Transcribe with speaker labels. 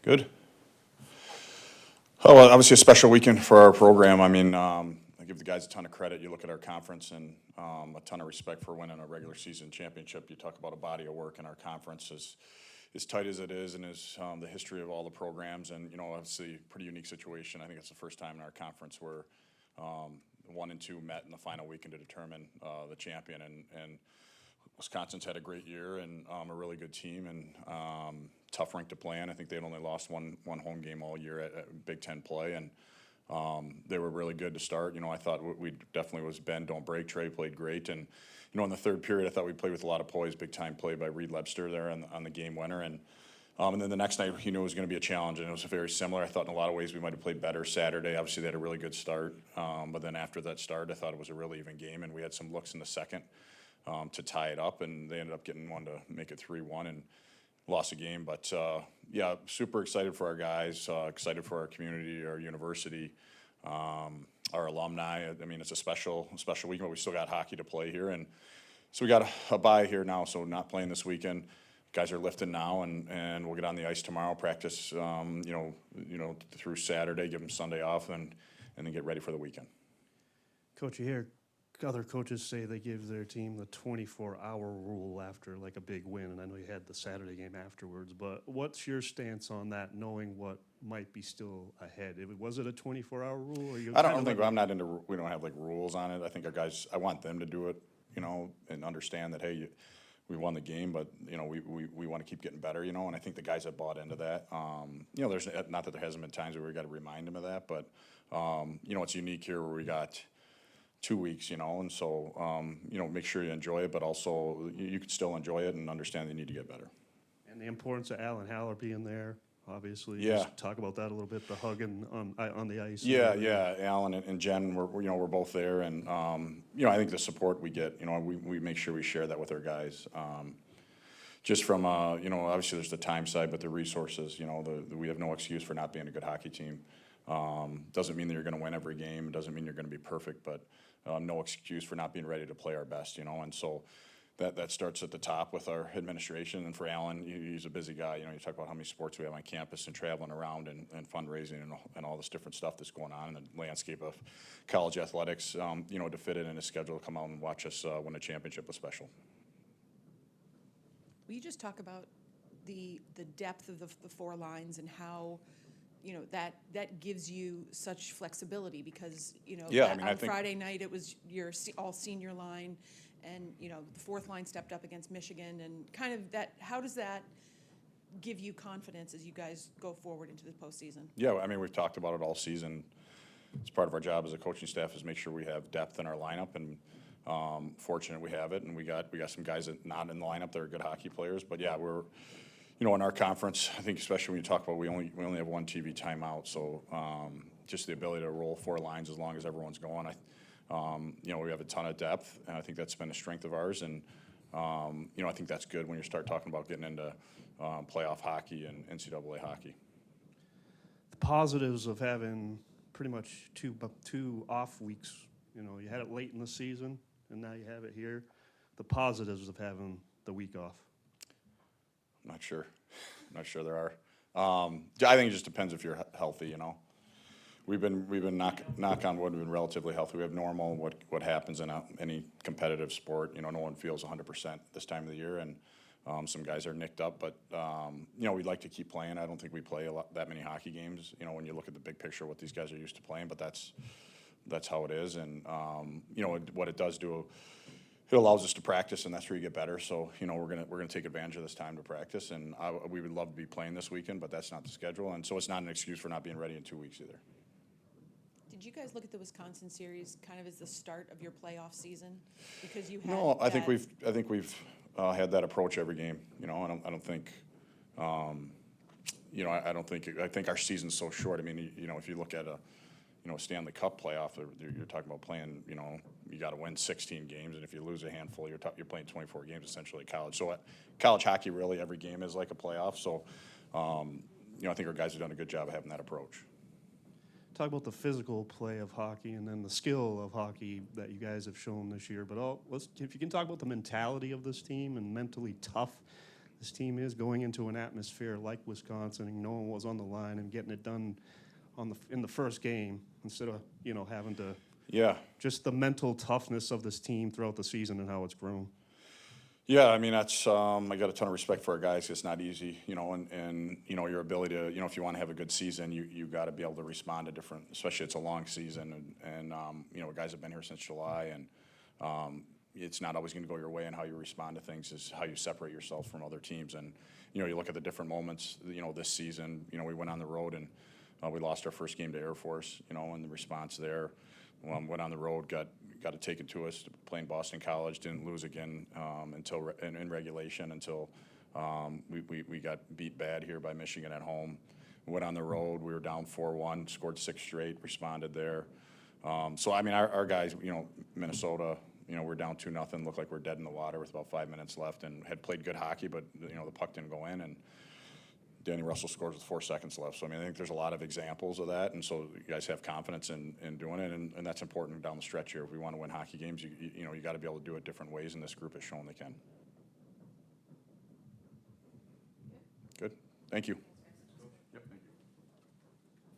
Speaker 1: Good. Oh, well, obviously a special weekend for our program. I mean, I give the guys a ton of credit. You look at our conference and a ton of respect for winning a regular season championship. You talk about a body of work in our conference as tight as it is and is the history of all the programs. And, obviously pretty unique situation. I think it's the first time in our conference where 1 and 2 met in the final weekend to determine the champion. And Wisconsin's had a great year and a really good team and tough rink to play in. I think they'd only lost one home game all year at Big Ten play, and they were really good to start. I thought we definitely was bend, don't break. Trey played great, and in the third period, I thought we played with a lot of poise. Big time play by Reed Lebster there on the game winner, and then the next night, it was going to be a challenge, and it was very similar. I thought in a lot of ways we might have played better Saturday. Obviously, they had a really good start, but then after that start, I thought it was a really even game, and we had some looks in the second to tie it up, and they ended up getting one to make it 3-1 and lost a game. But yeah, super excited for our guys, excited for our community, our university, our alumni. I mean, it's a special weekend, but we still got hockey to play here, and so we got a bye here now. So not playing this weekend. Guys are lifting now, and we'll get on the ice tomorrow. Practice, through Saturday. Give them Sunday off, and then get ready for the weekend.
Speaker 2: Coach, you hear other coaches say they give their team the 24-hour rule after like a big win, and I know you had the Saturday game afterwards, but what's your stance on that, knowing what might be still ahead? Was it a 24-hour rule? Or
Speaker 1: I don't think I'm not into. We don't have like rules on it. I think our guys. I want them to do it, and understand that hey, we won the game, but we want to keep getting better, and I think the guys have bought into that. There's not that there hasn't been times where we got to remind them of that, but it's unique here where we got 2 weeks, and so make sure you enjoy it, but also you can still enjoy it and understand you need to get better.
Speaker 2: And the importance of Alan Haller being there, obviously.
Speaker 1: Yeah.
Speaker 2: Just talk about that a little bit. The hugging on the ice.
Speaker 1: Yeah. Alan and Jen, we're both there, and I think the support we get, we make sure we share that with our guys. Just from obviously there's the time side, but the resources, we have no excuse for not being a good hockey team. Doesn't mean that you're going to win every game. It doesn't mean you're going to be perfect, but no excuse for not being ready to play our best, and so that starts at the top with our administration. And for Alan, he's a busy guy. You talk about how many sports we have on campus and traveling around and fundraising and all this different stuff that's going on in the landscape of college athletics. To fit it in his schedule to come out and watch us win a championship was special.
Speaker 3: Will you just talk about the depth of the four lines and how that gives you such flexibility because, on Friday night it was your all-senior line and, the fourth line stepped up against Michigan and kind of that, how does that give you confidence as you guys go forward into the postseason?
Speaker 1: Yeah, we've talked about it all season. It's part of our job as a coaching staff is make sure we have depth in our lineup, and fortunate we have it, and we got some guys that not in the lineup that are good hockey players, but yeah, we're in our conference, I think especially when you talk about we only have one TV timeout, so just the ability to roll four lines as long as everyone's going. We have a ton of depth, and I think that's been a strength of ours. And I think that's good when you start talking about getting into playoff hockey and NCAA hockey.
Speaker 2: The positives of having pretty much two off weeks. You had it late in the season, and now you have it here. The positives of having the week off.
Speaker 1: I'm not sure there are. I think it just depends if you're healthy. We've been knock on wood. We've been relatively healthy. We have normal what happens in any competitive sport. No one feels 100% this time of the year, and some guys are nicked up. But we'd like to keep playing. I don't think we play that many hockey games. When you look at the big picture, what these guys are used to playing. But that's how it is. And what it does do. It allows us to practice, and that's where you get better. So, we're gonna take advantage of this time to practice, and we would love to be playing this weekend, but that's not the schedule, and so it's not an excuse for not being ready in 2 weeks either.
Speaker 3: Did you guys look at the Wisconsin series kind of as the start of your playoff season because you had?
Speaker 1: No, I think we've had that approach every game. I think our season's so short. If you look at a Stanley Cup playoff, you're talking about playing, you got to win 16 games, and if you lose a handful, you're playing 24 games essentially college. So college hockey, really, every game is like a playoff. So, I think our guys have done a good job of having that approach.
Speaker 2: Talk about the physical play of hockey and then the skill of hockey that you guys have shown this year. But if you can talk about the mentality of this team and mentally tough this team is going into an atmosphere like Wisconsin, and knowing what was on the line and getting it done in the first game instead of, having to.
Speaker 1: Yeah.
Speaker 2: Just the mental toughness of this team throughout the season and how it's grown.
Speaker 1: Yeah, I mean, that's, I got a ton of respect for our guys. It's not easy, and your ability to, if you want to have a good season, you got to be able to respond to different, especially it's a long season, and guys have been here since July, and it's not always going to go your way, and how you respond to things is how you separate yourself from other teams. And, you look at the different moments, this season, we went on the road and we lost our first game to Air Force, and the response there. Went on the road, got it taken to us, playing Boston College, didn't lose again until in regulation until we got beat bad here by Michigan at home. Went on the road, we were down 4-1, scored 6 straight, responded there. So I mean, our guys, Minnesota, we're down 2-0, looked like we're dead in the water with about 5 minutes left, and had played good hockey, but the puck didn't go in, and Danny Russell scores with 4 seconds left. So, I mean, I think there's a lot of examples of that, and so you guys have confidence in doing it, and that's important down the stretch here. If we want to win hockey games, you got to be able to do it different ways, and this group has shown they can. Good. Thank you.